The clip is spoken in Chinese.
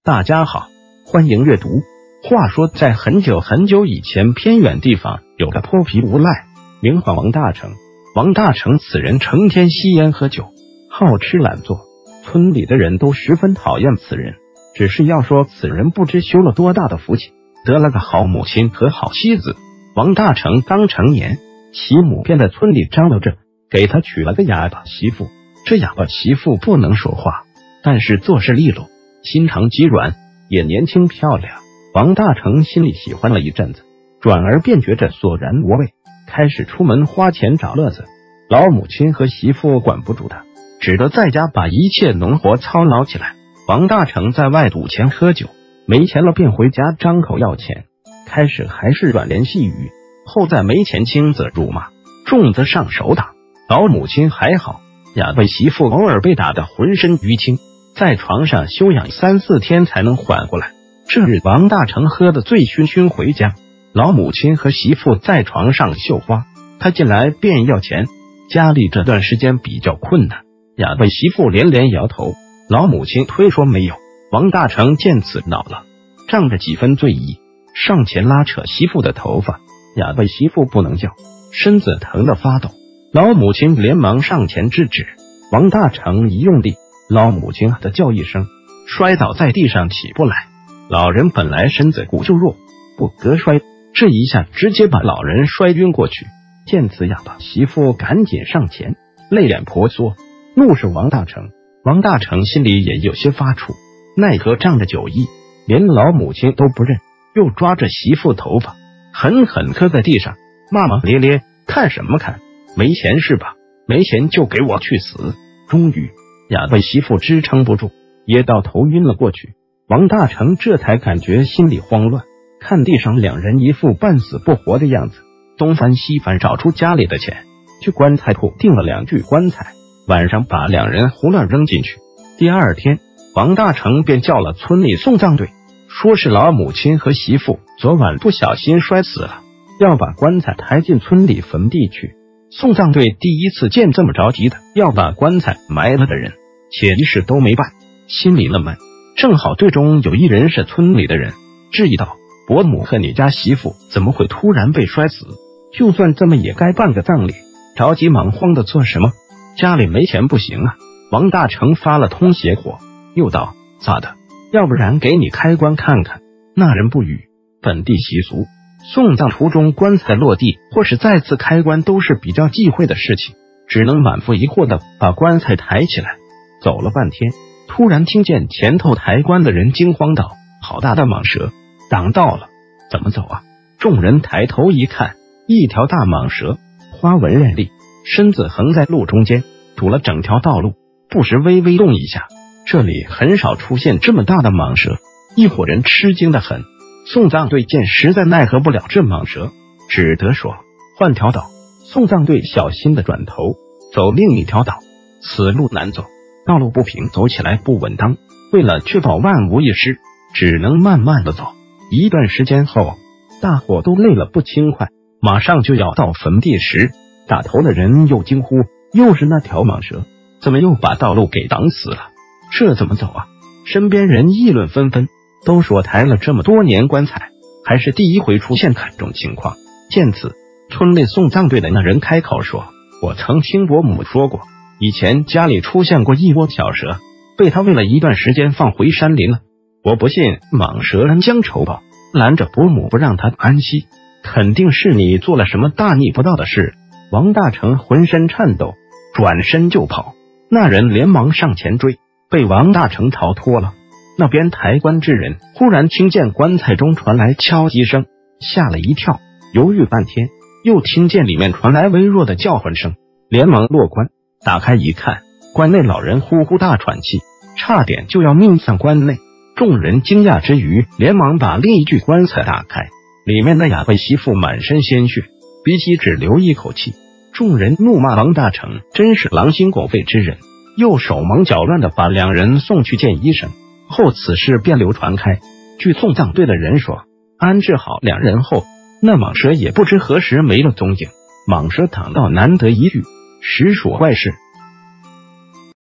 大家好，欢迎阅读。话说在很久很久以前，偏远地方有个泼皮无赖，名唤王大成。王大成此人成天吸烟喝酒，好吃懒做，村里的人都十分讨厌此人。只是要说此人不知修了多大的福气，得了个好母亲和好妻子。王大成刚成年，其母便在村里张罗着给他娶了个哑巴媳妇。这哑巴媳妇不能说话，但是做事利落，心肠极软，也年轻漂亮。王大成心里喜欢了一阵子，转而便觉着索然无味，开始出门花钱找乐子。老母亲和媳妇管不住他，只得在家把一切农活操劳起来。王大成在外赌钱喝酒，没钱了便回家张口要钱。开始还是软言细语，后在没钱轻则辱骂，重则上手打。老母亲还好，哑巴媳妇偶尔被打得浑身淤青，在床上休养3-4天才能缓过来。这日王大成喝得醉醺醺回家，老母亲和媳妇在床上绣花，他进来便要钱。家里这段时间比较困难，哑巴媳妇连连摇头，老母亲推说没有。王大成见此恼了，仗着几分醉意，上前拉扯媳妇的头发。哑巴媳妇不能叫，身子疼得发抖，老母亲连忙上前制止。王大成一用力，老母亲的叫一声，摔倒在地上起不来。老人本来身子骨就弱，不隔摔，这一下直接把老人摔晕过去。见此，哑巴媳妇赶紧上前，泪眼婆娑，怒视王大成。王大成心里也有些发怵，奈何仗着酒意，连老母亲都不认，又抓着媳妇头发狠狠磕在地上，骂骂咧咧，看什么看？没钱是吧？没钱就给我去死！终于哑巴媳妇支撑不住，噎到头晕了过去。王大成这才感觉心里慌乱，看地上两人一副半死不活的样子，东翻西翻找出家里的钱，去棺材铺订了2具棺材，晚上把两人胡乱扔进去。第二天，王大成便叫了村里送葬队，说是老母亲和媳妇昨晚不小心摔死了，要把棺材抬进村里坟地去。送葬队第一次见这么着急的要把棺材埋了的人，且一事都没办，心里纳闷。正好队中有一人是村里的人，质疑道：伯母和你家媳妇怎么会突然被摔死？就算这么也该办个葬礼，着急忙慌的做什么？家里没钱不行啊！王大成发了通邪火，又道：咋的？要不然给你开棺看看。那人不语。本地习俗，送葬途中棺材落地或是再次开棺都是比较忌讳的事情，只能满腹疑惑的把棺材抬起来。走了半天，突然听见前头抬棺的人惊慌道：好大的蟒蛇，挡道了，怎么走啊？众人抬头一看，一条大蟒蛇，花纹艳丽，身子横在路中间，堵了整条道路，不时微微动一下。这里很少出现这么大的蟒蛇，一伙人吃惊的很。送葬队见实在奈何不了这蟒蛇，只得说换条道。送葬队小心的转头走另一条道，此路难走，道路不平，走起来不稳当，为了确保万无一失，只能慢慢的走。一段时间后，大伙都累了不轻快，马上就要到坟地时，打头的人又惊呼：又是那条蟒蛇，怎么又把道路给挡死了？这怎么走啊？身边人议论纷纷，都说抬了这么多年棺材，还是第一回出现这种情况。见此，村里送葬队的那人开口说：我曾听伯母说过，以前家里出现过一窝小蛇，被他喂了一段时间放回山林了。我不信蟒蛇恩将仇报，拦着伯母不让他安息，肯定是你做了什么大逆不道的事。王大成浑身颤抖，转身就跑，那人连忙上前追，被王大成逃脱了。那边抬棺之人忽然听见棺材中传来敲击声，吓了一跳，犹豫半天，又听见里面传来微弱的叫唤声，连忙落棺，打开一看，棺内老人呼呼大喘气，差点就要命丧棺内。众人惊讶之余，连忙把另一具棺材打开，里面的哑巴媳妇满身鲜血，鼻息只留一口气。众人怒骂王大成真是狼心狗肺之人，又手忙脚乱的把两人送去见医生。后此事便流传开，据送葬队的人说，安置好两人后，那蟒蛇也不知何时没了踪影。蟒蛇躺到难得一遇，实属怪事。